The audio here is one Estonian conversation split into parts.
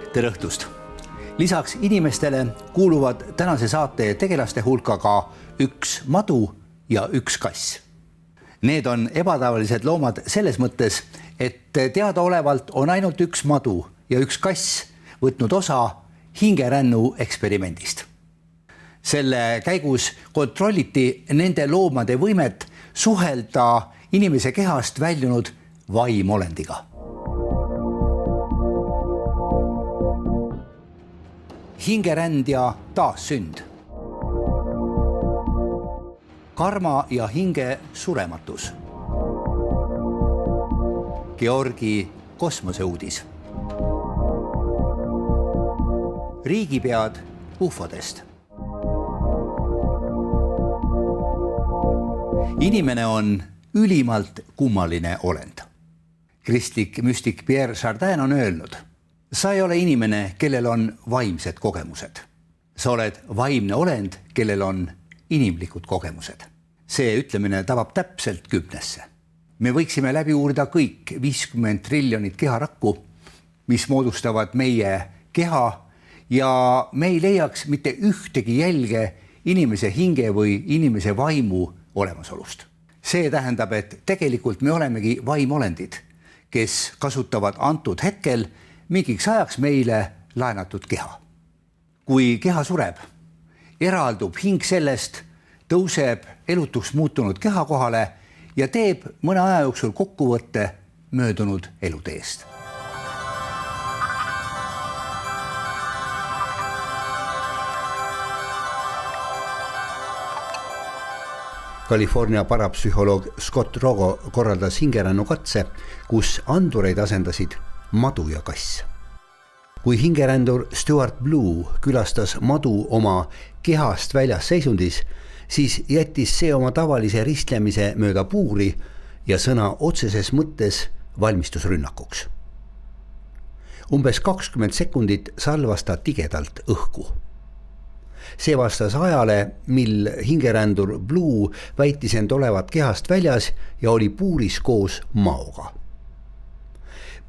Tere õhtust! Lisaks inimestele kuuluvad tänase saate tegelaste hulka ka üks madu ja üks kass. Need on ebatavalised loomad selles mõttes, et teadaolevalt on ainult üks madu ja üks kass võtnud osa hingerännu eksperimendist. Selle käigus kontrolliti nende loomade võimet suhelda inimese kehast väljunud vaimolendiga. Hingeränd ja taassünd. Karma ja hinge surematus. Georgi kosmoseuudis. Riigipead ufodest. Inimene on ülimalt kummaline olend. Kristlik müstik Pierre Chardin on öelnud: sa ei ole inimene, kellel on vaimsed kogemused. Sa oled vaimne olend, kellel on inimlikud kogemused. See ütlemine tabab täpselt küpnesse. Me võiksime läbi uurida kõik 50 triljonit keharakku, mis moodustavad meie keha, ja me ei leiaks mitte ühtegi jälge inimese hinge või inimese vaimu olemasolust. See tähendab, et tegelikult me olemegi vaimolendid, kes kasutavad antud hetkel mingiks ajaks meile laenatud keha. Kui keha sureb, eraldub hing sellest, tõuseb elutuks muutunud keha kohale ja teeb mõne aja jooksul kokkuvõtte möödunud eluteest. California parapsühholoog Scott Rogo korraldas hingerännu katse, kus andureid asendasid madu ja kass. Kui hingerändur Stuart Blue külastas madu oma kehast väljas seisundis, siis jättis see oma tavalise ristlemise mööda puuri ja sõna otseses mõttes valmistus rünnakuks. Umbes 20 sekundit salvas ta tigedalt õhku. See vastas ajale, mil hingerändur Blue väitis end olevat kehast väljas ja oli puuris koos maoga.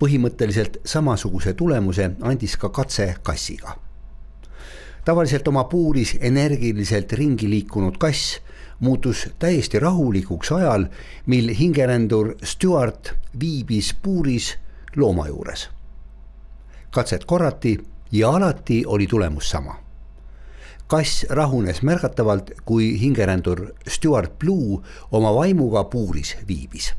Põhimõtteliselt samasuguse tulemuse andis ka katse kassiga. Tavaliselt oma puuris energiliselt ringi liikunud kass muutus täiesti rahulikuks ajal, mil hingerändur Stuart viibis puuris looma juures. Katset korrati ja alati oli tulemus sama. Kass rahunes märgatavalt, kui hingerändur Stuart Blue oma vaimuga puuris viibis.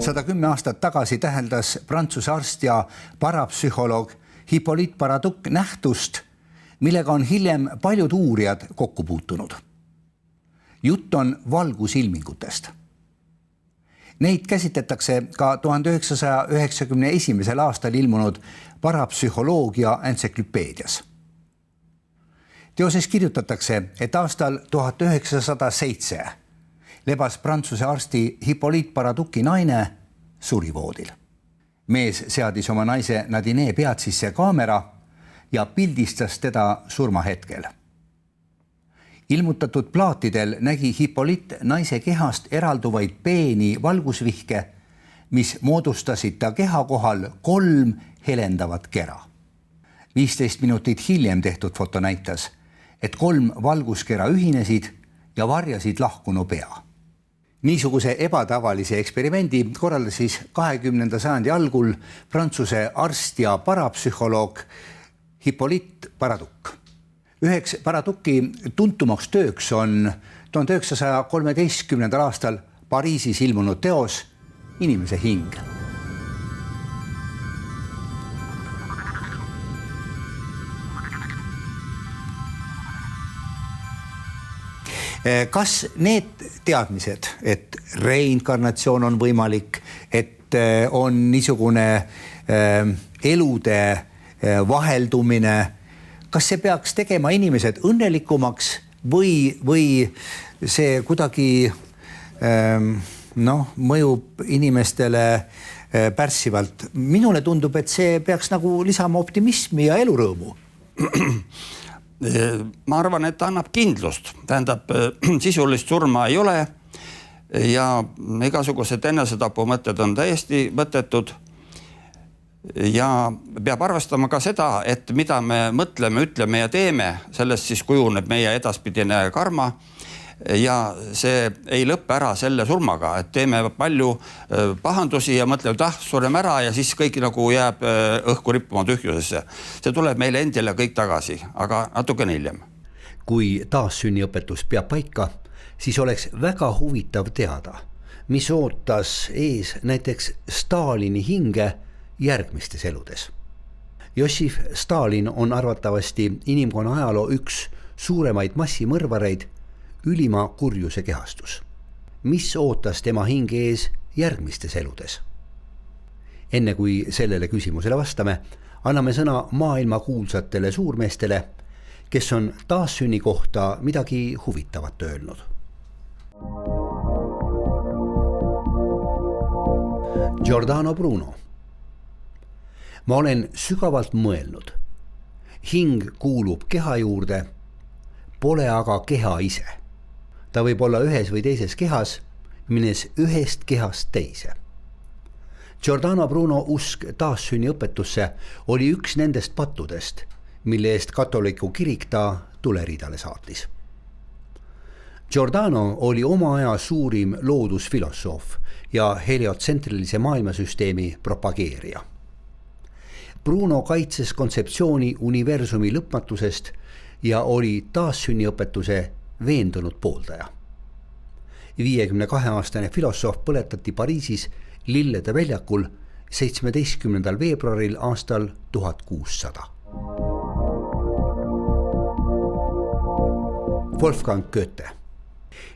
110 aastat tagasi täheldas Prantsuse arst ja parapsühholoog Hippolyte Paraduc nähtust, millega on hiljem paljud uurijad kokku puutunud. Jutt on valgusilmingutest. Neid käsitletakse ka 1991. aastal ilmunud parapsühholoogia entsüklopeedias. Teoses kirjutatakse, et aastal 1907 lebas Prantsuse arsti Hippolyte Paraduci naine surivoodil. Mees seadis oma naise Nadine pead sisse kaamera ja pildistas teda surmahetkel. Ilmutatud plaatidel nägi Hippolyte naise kehast eralduvaid peeni valgusvihke, mis moodustasid ta keha kohal 3 helendavat kera. 15 minutit hiljem tehtud foto näitas, et 3 valguskera ühinesid ja varjasid lahkunu pea. Niisuguse ebatavalise eksperimendi korraldas siis 20. sajandi algul Prantsuse arst ja parapsühholoog Hippolyte Paraduc. Üheks Paraduci tuntumaks tööks on 1913. aastal Pariisis ilmunud teos Inimese hing. Kas need teadmised, et reinkarnatsioon on võimalik, et on niisugune elude vaheldumine, kas see peaks tegema inimesed õnnelikumaks või see kuidagi mõjub inimestele pärssivalt? Minule tundub, et see peaks nagu lisama optimismi ja elurõõmu. Ma arvan, et annab kindlust. Tähendab, sisulist surma ei ole. ja igasugused enesetapumõtted on täiesti mõttetud. Ja peab arvestama ka seda, et mida me mõtleme, ütleme ja teeme, sellest siis kujuneb meie edaspidine karma. Ja see ei lõppe ära selle surmaga, et teeme palju pahandusi ja mõtleme, sureme ära ja siis kõik nagu jääb õhku rippuma tühjusesse. See tuleb meile endile kõik tagasi, aga natuke hiljem. Kui taassünniõpetus peab paika, siis oleks väga huvitav teada, mis ootas ees näiteks Stalini hinge järgmistes eludes. Jossif Stalin on arvatavasti inimkonna ajaloo üks suuremaid massimõrvareid, ülima kurjuse kehastus. Mis ootas tema hinge ees järgmistes eludes? Enne kui sellele küsimusele vastame, anname sõna maailma kuulsatele suurmeestele, kes on taassünni kohta midagi huvitavat öelnud. Giordano Bruno. Ma olen sügavalt mõelnud. Hing kuulub keha juurde, pole aga keha ise. Ta võib olla ühes või teises kehas, minnes ühest kehast teise. Giordano Bruno usk taassünni õpetusse oli üks nendest pattudest, mille eest katoliku kirik ta tuleridale saatis. Giordano oli oma aja suurim loodusfilosoof ja heliotsentrilise maailmasüsteemi propageerija. Bruno kaitses kontseptsiooni universumi lõpmatusest ja oli taassünniõpetuse veendunud pooldaja. 52-aastane filosoof põletati Pariisis Lillede väljakul 17. veebruaril aastal 1600. Wolfgang Goethe.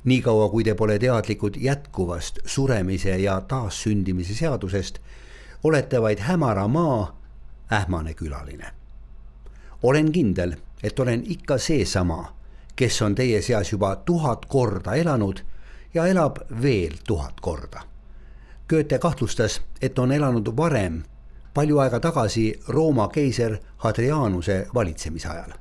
Niikaua kui te pole teadlikud jätkuvast suremise ja taassündimise seadusest, olete vaid hämara maa, ähmane külaline. Olen kindel, et olen ikka seesama, kes on teie seas juba 1000 korda elanud ja elab veel 1000 korda. Goethe kahtlustas, et on elanud varem, palju aega tagasi Rooma keiser Hadrianuse valitsemise ajal.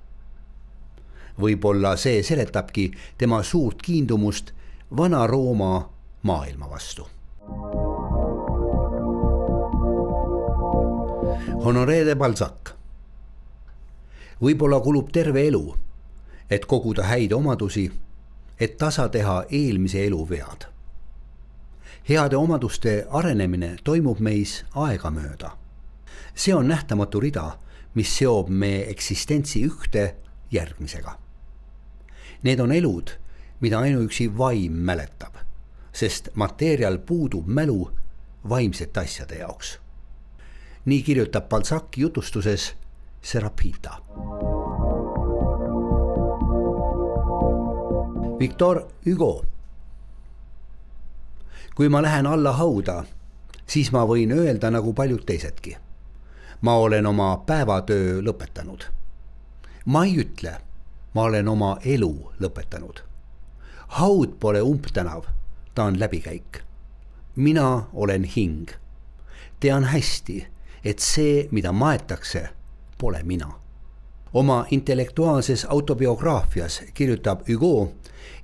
Võib-olla see seletabki tema suurt kiindumust Vana-Rooma maailma vastu. Honoré de Balzac. Võib-olla kulub terve elu, et koguda häid omadusi, et tasa teha eelmise elu vead. Heade omaduste arenemine toimub meis aegamööda. See on nähtamatu rida, mis seob meie eksistentsi ühte järgmisega. Need on elud, mida ainuüksi vaim mäletab, sest mateerial puudub mälu vaimsete asjade jaoks. Nii kirjutab Balzac jutustuses Serapita. Victor Hugo. Kui ma lähen alla hauda, siis ma võin öelda nagu paljud teisedki. Ma olen oma päevatöö lõpetanud. Ma ei ütle, ma olen oma elu lõpetanud. Haud pole umbtänav, ta on läbikäik. Mina olen hing. Tean hästi, et see, mida maetakse, pole mina. Oma intellektuaalses autobiograafias kirjutab Hugo,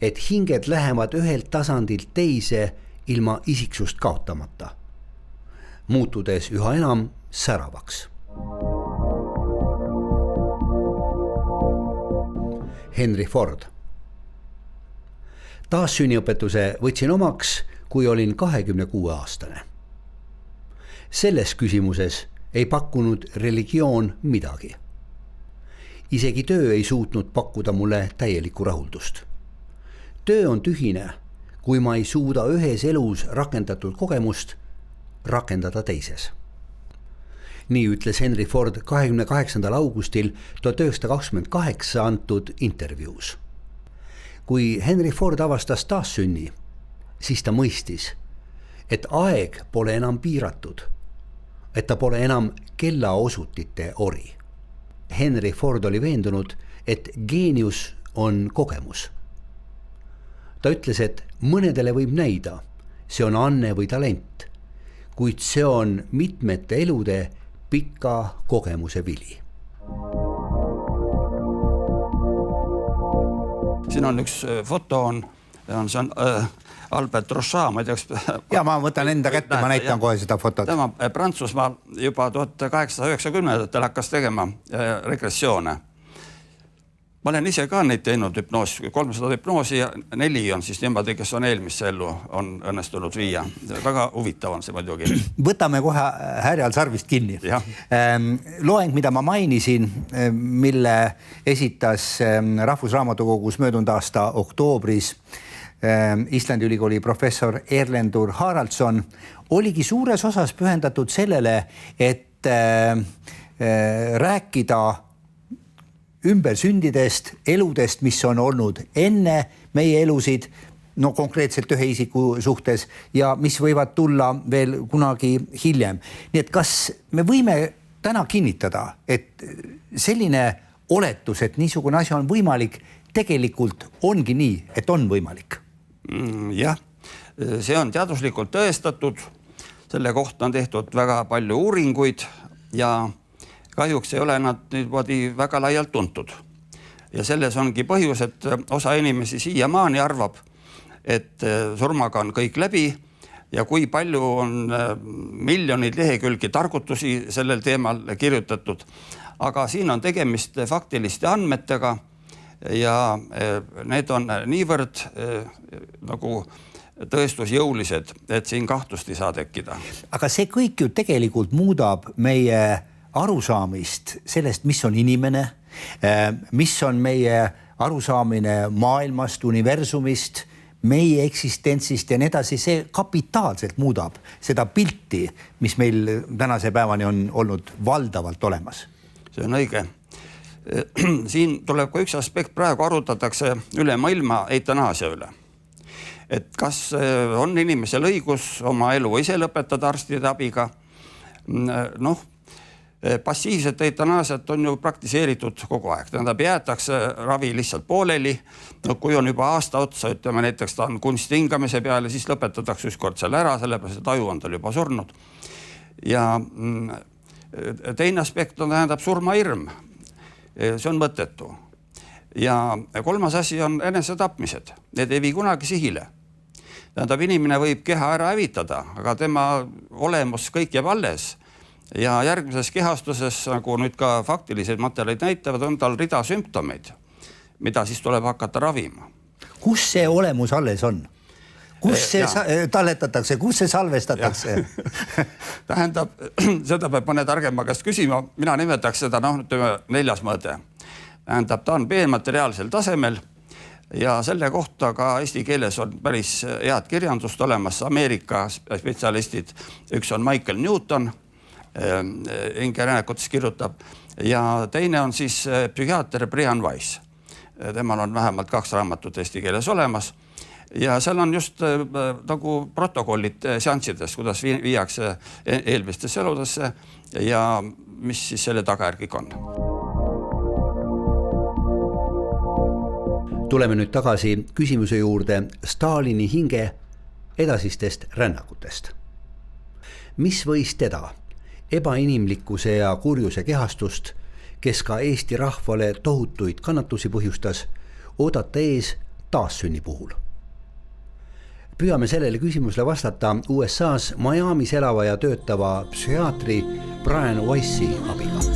et hinged lähevad ühelt tasandilt teise ilma isiksust kaotamata, muutudes üha enam säravaks. Henry Ford. Taassünniõpetuse võtsin omaks, kui olin 26-aastane. Selles küsimuses ei pakkunud religioon midagi. Isegi töö ei suutnud pakkuda mulle täielikku rahuldust. Töö on tühine, kui ma ei suuda ühes elus rakendatud kogemust rakendada teises. Nii ütles Henry Ford 28. augustil 1928 antud intervjuus. Kui Henry Ford avastas taassünni, siis ta mõistis, et aeg pole enam piiratud, et ta pole enam kellaosutite ori. Henry Ford oli veendunud, et geenius on kogemus. Ta ütles, et mõnedele võib näida, see on anne või talent, kuid see on mitmete elude pika kogemuse vili. Siin on üks foto, see on Albert Rocha, ma ei teaks. Ja ma võtan enda kätte, ma näitan kohe seda fotot. Tema Prantsusmaal juba 1890-ndatel hakkas tegema regressioone. Ma olen ise ka neid teinud hüpnoos, 300 hüpnoosi ja 4 on siis niimoodi, kes on eelmisse ellu on õnnestunud viia. Väga huvitav on see muidugi. Võtame kohe härjal sarvist kinni. Loeng, mida ma mainisin, mille esitas Rahvusraamatukogus möödunud aasta oktoobris Islandi ülikooli professor Erlendur Haraldsson, oligi suures osas pühendatud sellele, et rääkida ümbersündidest, eludest, mis on olnud enne meie elusid, no konkreetselt ühe isiku suhtes ja mis võivad tulla veel kunagi hiljem. Nii et kas me võime täna kinnitada, et selline oletus, et niisugune asi on võimalik, tegelikult ongi nii, et on võimalik? Jah, see on teaduslikult tõestatud. Selle kohta on tehtud väga palju uuringuid ja kahjuks ei ole nad nüüd väga laialt tuntud. Ja selles ongi põhjus, et osa inimesi siiamaani arvab, et surmaga on kõik läbi ja kui palju on miljoneid lehekülgi targutusi sellel teemal kirjutatud. Aga siin on tegemist faktiliste andmetega ja need on niivõrd nagu tõestusjõulised, et siin kahtlust ei saa tekkida. Aga see kõik ju tegelikult muudab meie arusaamist sellest, mis on inimene, mis on meie arusaamine maailmast, universumist, meie eksistentsist ja nii edasi. See kapitaalselt muudab seda pilti, mis meil tänase päevani on olnud valdavalt olemas. See on õige. Siin tuleb ka üks aspekt, praegu arutatakse üle maailma eutanaasia üle. Et kas on inimesel õigus oma elu ise lõpetada arstide abiga? Noh, passiivset eutanaasiat on ju praktiseeritud kogu aeg. Tähendab, jäetakse ravi lihtsalt pooleli. No, kui on juba aasta otsa, ütleme näiteks ta on kunsthingamise peale, siis lõpetatakse ükskord selle ära, sellepärast et aju on tal juba surnud. Ja teine aspekt on tähendab surmahirm. See on mõttetu. Ja kolmas asi on enesetapmised. Need ei vii kunagi sihile. Tähendab, inimene võib keha ära hävitada, aga tema olemus kõik jääb alles. Ja järgmises kehastuses, nagu nüüd ka faktilised materjalid näitavad, on tal rida sümptomeid, mida siis tuleb hakata ravima. Kus see olemus alles on? Kus see talletatakse? Kus see salvestatakse? Tähendab, seda peab mõne targema käest küsima. Mina nimetaks seda 4. mõõde. Tähendab, ta on B-materiaalsel tasemel ja selle kohta ka eesti keeles on päris head kirjandust olemas. Ameerika spetsialistid, üks on Michael Newton, Ingeräänekutes kirjutab ja teine on siis psühhiaater Brian Weiss. Temal on vähemalt 2 raamatut eesti keeles olemas ja seal on just nagu protokollid seanssides, kuidas viiakse eelmistesse eludesse ja mis siis selle tagajärgik on. Tuleme nüüd tagasi küsimuse juurde Stalini hinge edasistest rännakutest. Mis võis teda, ebainimlikkuse ja kurjuse kehastust, kes ka Eesti rahvale tohutuid kannatusi põhjustas, oodata ees taassünni puhul? Püüame sellele küsimusele vastata USA's Miamis elava ja töötava psühhiaatri Brian Weissi abiga.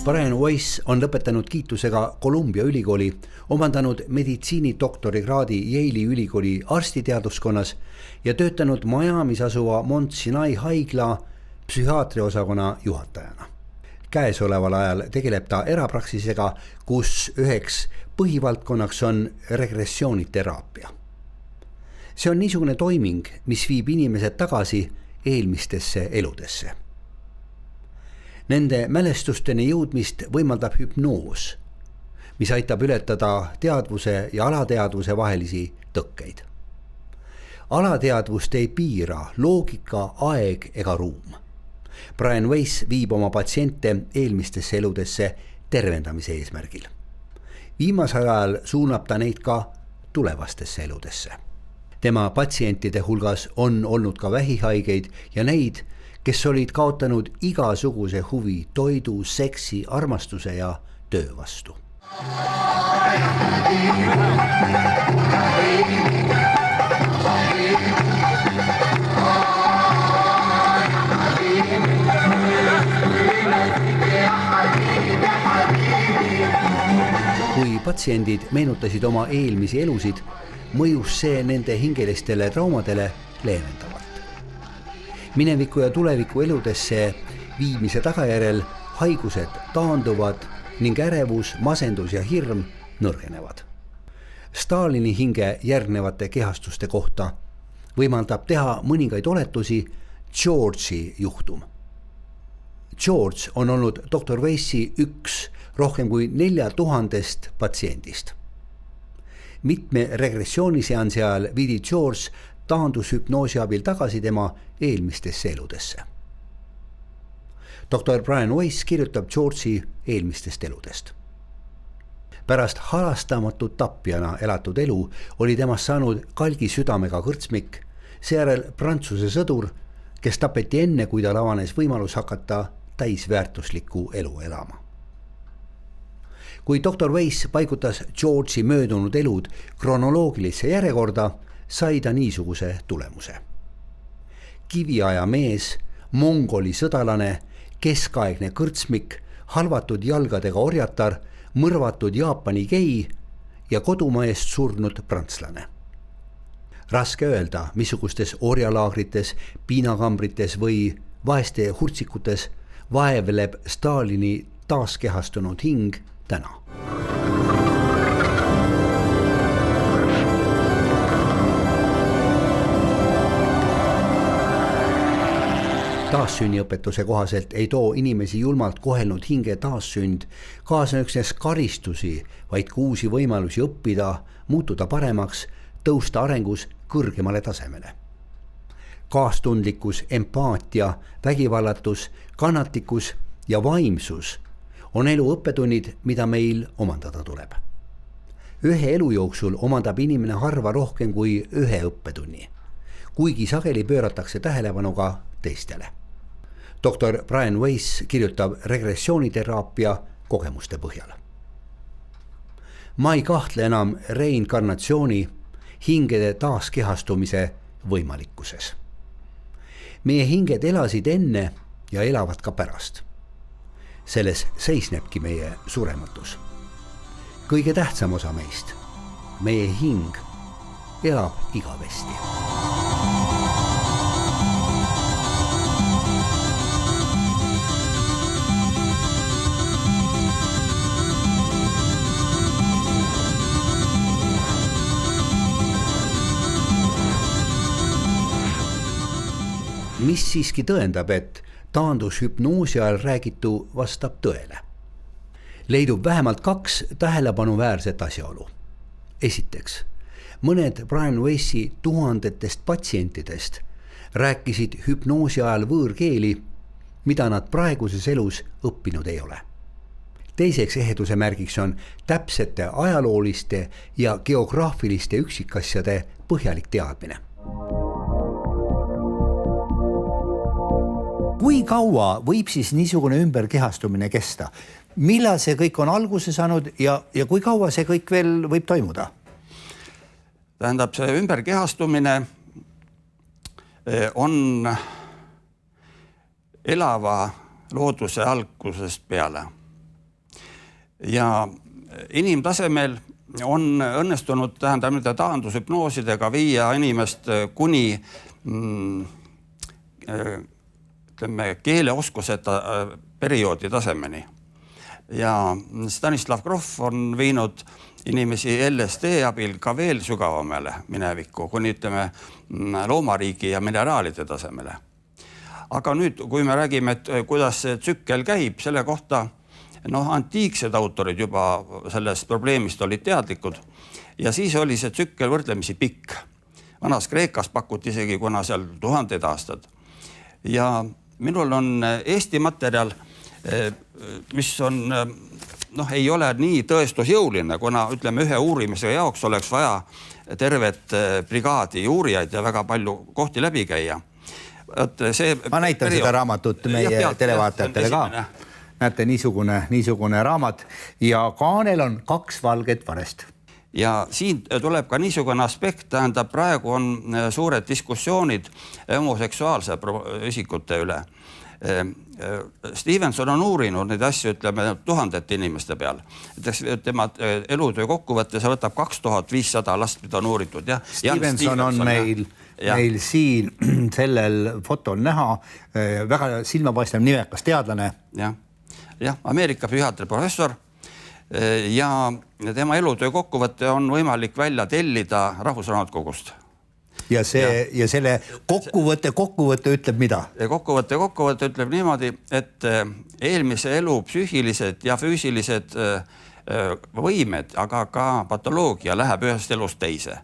Brian Weiss on lõpetanud kiitusega Columbia ülikooli, omandanud meditsiinidoktorikraadi Yale'i ülikooli arstiteaduskonnas ja töötanud Miamis asuva Mount Sinai haigla psühhiaatriaosakonna juhatajana. Käesoleval ajal tegeleb ta erapraksisega, kus üheks põhivaldkonnaks on regressiooniteraapia. See on niisugune toiming, mis viib inimesed tagasi eelmistesse eludesse. Nende mälestusteni jõudmist võimaldab hüpnoos, mis aitab ületada teadvuse ja alateadvuse vahelisi tõkkeid. Alateadvust ei piira loogika, aeg ega ruum. Brian Weiss viib oma patsiente eelmistesse eludesse tervendamise eesmärgil. Viimasel ajal suunab ta neid ka tulevastesse eludesse. Tema patsientide hulgas on olnud ka vähihaigeid ja neid, kes olid kaotanud igasuguse huvi toidu, seksi, armastuse ja töö vastu. Kui patsiendid meenutasid oma eelmisi elusid, mõjus see nende hingelistele traumadele leevendavalt. Mineviku ja tuleviku eludesse viimise tagajärjel haigused taanduvad ning ärevus, masendus ja hirm nõrgenevad. Stalini hinge järgnevate kehastuste kohta võimaldab teha mõningaid oletusi George'i juhtum. George on olnud Dr. Weissi üks rohkem kui 4000 patsiendist. Mitme regressiooniseansi ajal viidi George taandus hüpnoosi abil tagasi tema eelmistesse eludesse. Dr. Brian Weiss kirjutab George'i eelmistest eludest. Pärast halastamatut tapjana elatud elu oli temast saanud kalgi südamega kõrtsmik, seejärel Prantsuse sõdur, kes tapeti enne, kui tal avanes võimalus hakata täisväärtuslikku elu elama. Kui Dr. Weiss paigutas George'i möödunud elud kronoloogilisse järjekorda, sai ta niisuguse tulemuse. Kiviaja mees, mongoli sõdalane, keskaegne kõrtsmik, halvatud jalgadega orjatar, mõrvatud Jaapani gei ja kodumaa eest surnud prantslane. Raske öelda, missugustes orjalaagrites, piinakambrites või vaeste hurtsikutes vaevleb Stalini taaskehastunud hing täna. Taassünniõpetuse kohaselt ei too inimesi julmalt kohelnud hinge taassünd kaasa üksnes karistusi, vaid ka uusi võimalusi õppida, muutuda paremaks, tõusta arengus kõrgemale tasemele. Kaastundlikkus, empaatia, vägivallatus, kannatlikkus ja vaimsus on elu õppetunnid, mida meil omandada tuleb. Ühe elu jooksul omandab inimene harva rohkem kui ühe õppetunni, kuigi sageli pööratakse tähelepanu ka teistele. Dr. Brian Weiss kirjutab regressiooniteraapia kogemuste põhjal. Ma ei kahtle enam reinkarnatsiooni, hingede taaskehastumise võimalikkuses. Meie hinged elasid enne ja elavad ka pärast. Selles seisnebki meie surematus. Kõige tähtsam osa meist, meie hing, elab igavesti. Mis siiski tõendab, et taandus hüpnoosi ajal räägitu vastab tõele. Leidub vähemalt 2 tähelepanuväärset asjaolu. Esiteks, mõned Brian Weissi tuhandetest patsientidest rääkisid hüpnoosi ajal võõrkeeli, mida nad praeguses elus õppinud ei ole. Teiseks eheduse märgiks on täpsete ajalooliste ja geograafiliste üksikasjade põhjalik teadmine. Kui kaua võib siis niisugune ümberkehastumine kesta? Millal see kõik on alguse saanud ja kui kaua see kõik veel võib toimuda? Tähendab, see ümberkehastumine on elava looduse algusest peale. Ja inimtasemel on õnnestunud taandushüpnoosidega viia inimest kuni keeleoskuseta perioodi tasemeni. Ja Stanislav Grof on viinud inimesi LSD abil ka veel sügavamale minevikku, kuni loomariigi ja mineraalide tasemele. Aga nüüd, kui me räägime, et kuidas see tsükkel käib, selle kohta antiiksed autorid juba sellest probleemist olid teadlikud ja siis oli see tsükkel võrdlemisi pikk. Vanas Kreekas pakuti isegi kuna seal 1000 aastad. Ja minul on Eesti materjal, mis on, ei ole nii tõestusjõuline, kuna ühe uurimise jaoks oleks vaja tervet brigaadi uurijaid ja väga palju kohti läbi käia. ma näitan seda raamatut meie televaatajatele ka. Näete, niisugune raamat ja kaanel on 2 valget varest. Ja siin tuleb ka niisugune aspekt, tähendab, praegu on suured diskussioonid homoseksuaalse isikute üle. Stevenson on uurinud neid asju, ütleme, 1000 inimeste peal. Tema elutöö kokkuvõttes võtab 2500 last, mida on uuritud. Ja Stevenson on meil siin sellel fotol näha, väga silmapaistev nimekas teadlane. Jah, Ameerika psühhiaatri professor ja tema elutöö kokkuvõtte on võimalik välja tellida Rahvusraamatukogust. Ja selle kokkuvõtte ütleb mida? Kokkuvõtte ütleb niimoodi, et eelmise elu psüühilised ja füüsilised võimed, aga ka patoloogia läheb ühest elust teise.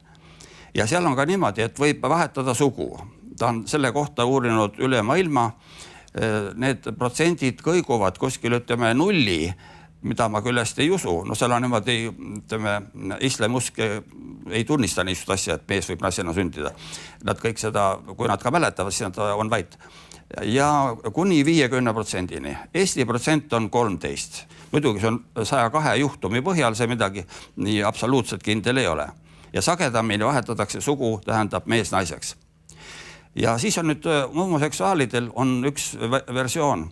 Ja seal on ka niimoodi, et võib vahetada sugu. Ta on selle kohta uurinud üle maailma. Need protsendid kõiguvad kuskil, ütleme, 0, mida ma küll hästi ei usu. No seal on niimoodi, ütleme, islamiusk ei tunnista niisugust asja, et mees võib naisena sündida. Nad kõik seda, kui nad ka mäletavad, siis nad on vait. Ja kuni 50%. Eesti protsent on 13. Muidugi see on 102 juhtumi põhjal, see midagi nii absoluutselt kindel ei ole. Ja sagedamini vahetatakse sugu, tähendab mees naiseks. Ja siis on nüüd homoseksuaalidel on üks versioon,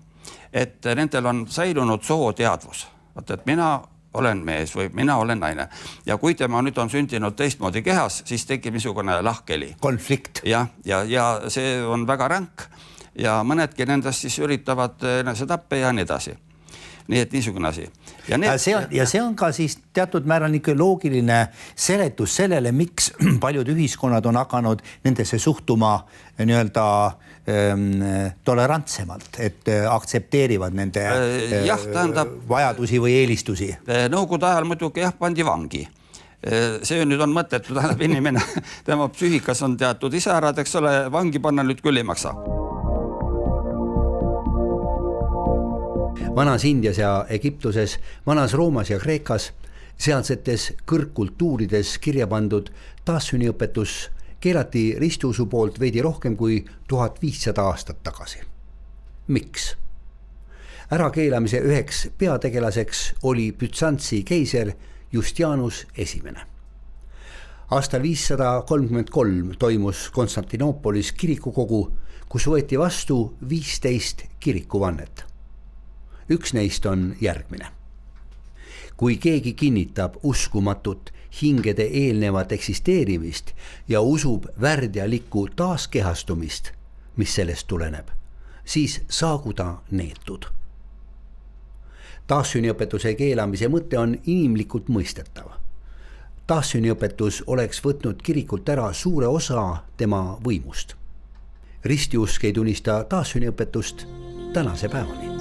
et nendel on säilunud sooteadvus. Et mina olen mees või mina olen naine. Ja kui tema nüüd on sündinud teistmoodi kehas, siis tekib niisugune lahkeli. Konflikt. Ja see on väga ränk ja mõnedki nendest siis üritavad enesetappe ja nii edasi. Nii et niisugune asi. Ja see on ka siis teatud määral loogiline seletus sellele, miks paljud ühiskonnad on hakanud nendesse suhtuma tolerantsemalt, et aktsepteerivad nende vajadusi või eelistusi. Nõukogude ajal muidugi pandi vangi. See nüüd on mõttetu, tähendab inimene, tema psüühikas on teatud ise ära, eks ole, vangi panna nüüd küll ei maksa. Vanas Indias ja Egiptuses, vanas Roomas ja Kreekas, sealsetes kõrgkultuurides kirja pandud taassünniõpetus keelati ristiusu poolt veidi rohkem kui 1500 aastat tagasi. Miks? Ärakeelamise üheks peategelaseks oli Bütsantsi keiser Justianus I. Aastal 533 toimus Konstantinoopolis kirikukogu, kus võeti vastu 15 kirikuvannet. Üks neist on järgmine. Kui keegi kinnitab uskumatut hingede eelnevat eksisteerimist ja usub värdjalikku taaskehastumist, mis sellest tuleneb, siis saagu ta neetud. Taassünniõpetuse keelamise mõte on inimlikult mõistetav. Taassünniõpetus oleks võtnud kirikult ära suure osa tema võimust. Ristiusk ei tunnista taassünniõpetust tänase päevani.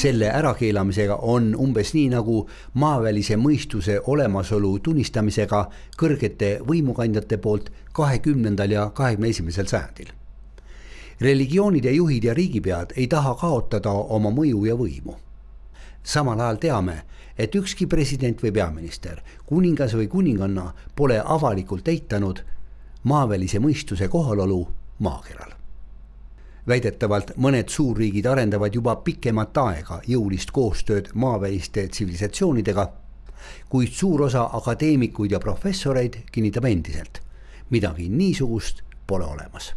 Selle ärakeelamisega on umbes nii nagu maavälise mõistuse olemasolu tunnistamisega kõrgete võimukandjate poolt 20. ja 21. sajandil. Religioonide juhid ja riigipead ei taha kaotada oma mõju ja võimu. Samal ajal teame, et ükski president või peaminister, kuningas või kuninganna pole avalikult eitanud maavälise mõistuse kohalolu maakeral. Väidetavalt mõned suurriigid arendavad juba pikemat aega jõulist koostööd maaväliste tsivilisatsioonidega, kuid suur osa akadeemikuid ja professoreid kinnitab endiselt. Midagi niisugust pole olemas.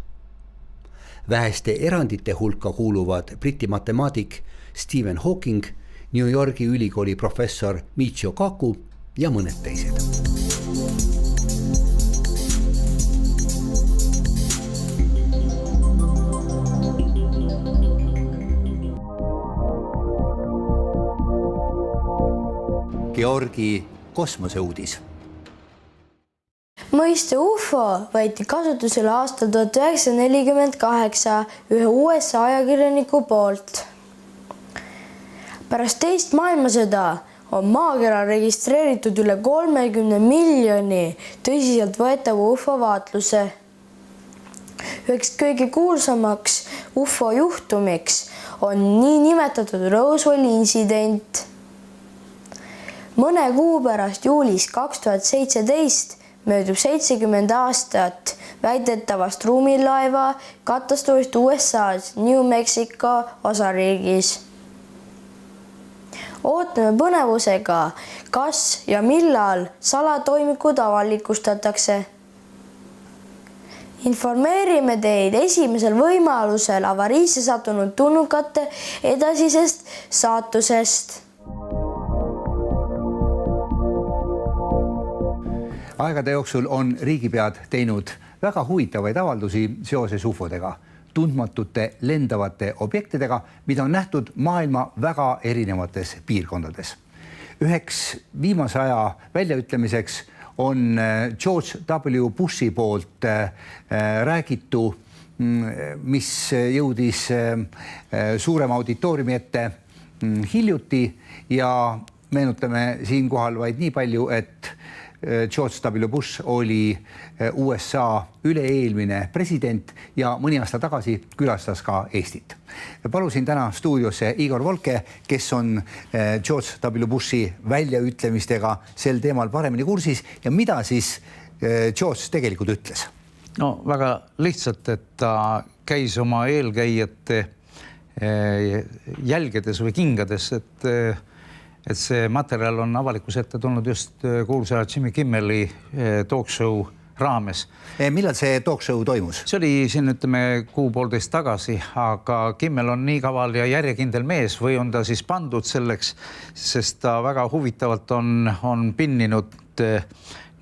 Väheste erandite hulka kuuluvad Briti matemaatik Stephen Hawking, New Yorgi ülikooli professor Michio Kaku ja mõned teised. Georgi kosmoseuudis. Mõiste UFO võeti kasutusele aastal 1948 ühe USA ajakirjaniku poolt. Pärast teist maailmasõda on maakeral registreeritud üle 30 miljoni tõsiselt võetava UFO vaatluse. Üheks kõige kuulsamaks UFO juhtumiks on nii nimetatud Roswelli intsident. mõne kuu pärast juulis 2017 möödub 70 aastat väidetavast ruumilaeva katastroofist USA's New Mexico osariigis. Ootame põnevusega, kas ja millal salatoimikud avalikustatakse. Informeerime teid esimesel võimalusel avariisse sattunud tulnukate edasisest saatusest. Aegade jooksul on riigipead teinud väga huvitavaid avaldusi seoses UFOdega, tundmatute lendavate objektidega, mida on nähtud maailma väga erinevates piirkondades. Üheks viimase aja väljaütlemiseks on George W. Bushi poolt räägitu, mis jõudis suurema auditooriumi ette hiljuti ja meenutame siinkohal vaid nii palju, et George W. Bush oli USA üle-eelmine president ja mõni aasta tagasi külastas ka Eestit. Palusin täna stuudiosse Igor Volke, kes on George W. Bushi väljaütlemistega sel teemal paremini kursis ja mida siis George tegelikult ütles? No väga lihtsalt, et ta käis oma eelkäijate jälgedes või kingades, et see materjal on avalikkuse ette tulnud just kuulsa Jimmy Kimmeli talk show raames. Millal see talk show toimus? See oli siin, ütleme, kuu-poolteist tagasi, aga Kimmel on nii kaval ja järjekindel mees või on ta siis pandud selleks, sest ta väga huvitavalt on pinninud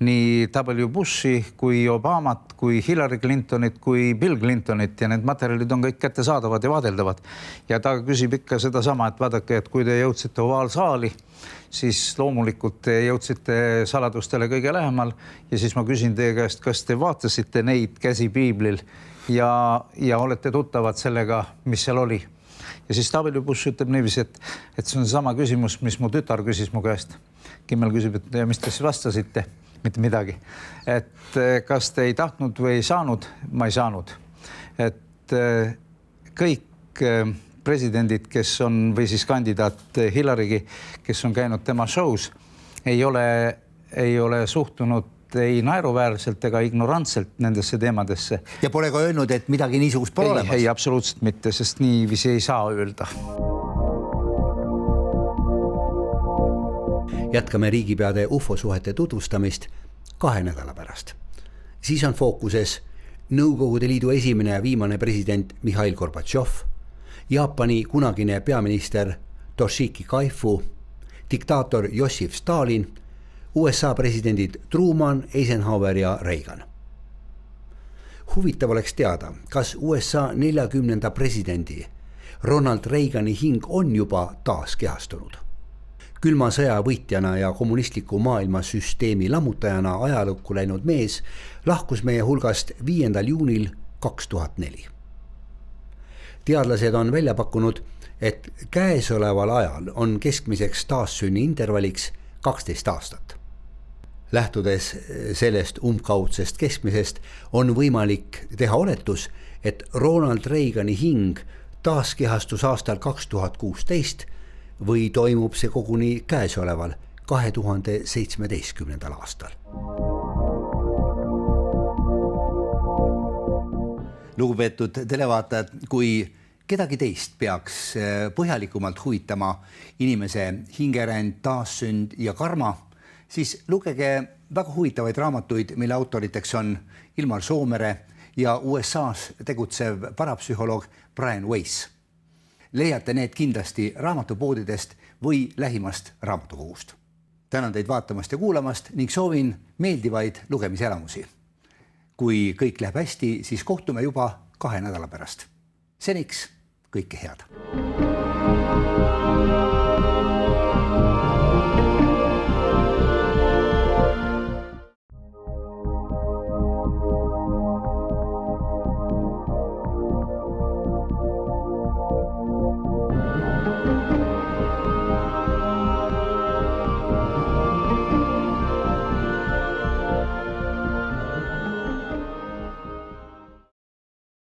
nii W. Bushi kui Obamat, kui Hillary Clintonit, kui Bill Clintonit ja need materjalid on kõik kättesaadavad ja vaadeldavad. Ja ta küsib ikka sedasama, et vaadake, et kui te jõudsite ovaalsaali, siis loomulikult te jõudsite saladustele kõige lähemal ja siis ma küsin teie käest, kas te vaatasite neid käsi piiblil ja olete tuttavad sellega, mis seal oli. Ja siis W. Bush ütleb niiviisi, et see on sama küsimus, mis mu tütar küsis mu käest. Kimmel küsib, et mis te siis vastasite? Mitte midagi. Et kas te ei tahtnud või ei saanud? Ma ei saanud. Et kõik presidendid, kes on, või siis kandidaat Hillarigi, kes on käinud tema shows, ei ole suhtunud ei naeruväärselt ega ignorantselt nendesse teemadesse. Ja pole ka öelnud, et midagi niisugust pole olemas? Ei, absoluutselt mitte, sest niiviisi ei saa öelda. Jätkame riigipeade UFO-suhete tutvustamist 2 nädala pärast. Siis on fookuses Nõukogude Liidu esimene ja viimane president Mihhail Gorbatšov, Jaapani kunagine peaminister Toshiki Kaifu, diktaator Jossif Stalin, USA presidendid Truman, Eisenhower ja Reagan. Huvitav oleks teada, kas USA 40. presidendi Ronald Reagani hing on juba taas kehastunud. Külma sõja võitjana ja kommunistliku maailmasüsteemi lammutajana ajalukku läinud mees lahkus meie hulgast 5. juunil 2004. Teadlased on välja pakkunud, et käesoleval ajal on keskmiseks taassünni intervalliks 12 aastat. Lähtudes sellest umbkaudsest keskmisest on võimalik teha oletus, et Ronald Reagani hing taaskehastus aastal 2016 või toimub see koguni käesoleval 2017. aastal. Lugupeetud televaatajad, kui kedagi teist peaks põhjalikumalt huvitama inimese hingeränd, taassünd ja karma, siis lugege väga huvitavaid raamatuid, mille autoriteks on Ilmar Soomere ja USA's tegutsev parapsühholoog Brian Weiss. Leiate need kindlasti raamatupoodidest või lähimast raamatukogust. Tänan teid vaatamast ja kuulamast ning soovin meeldivaid lugemiselamusi. Kui kõik läheb hästi, siis kohtume juba 2 nädala pärast. Seniks kõike head.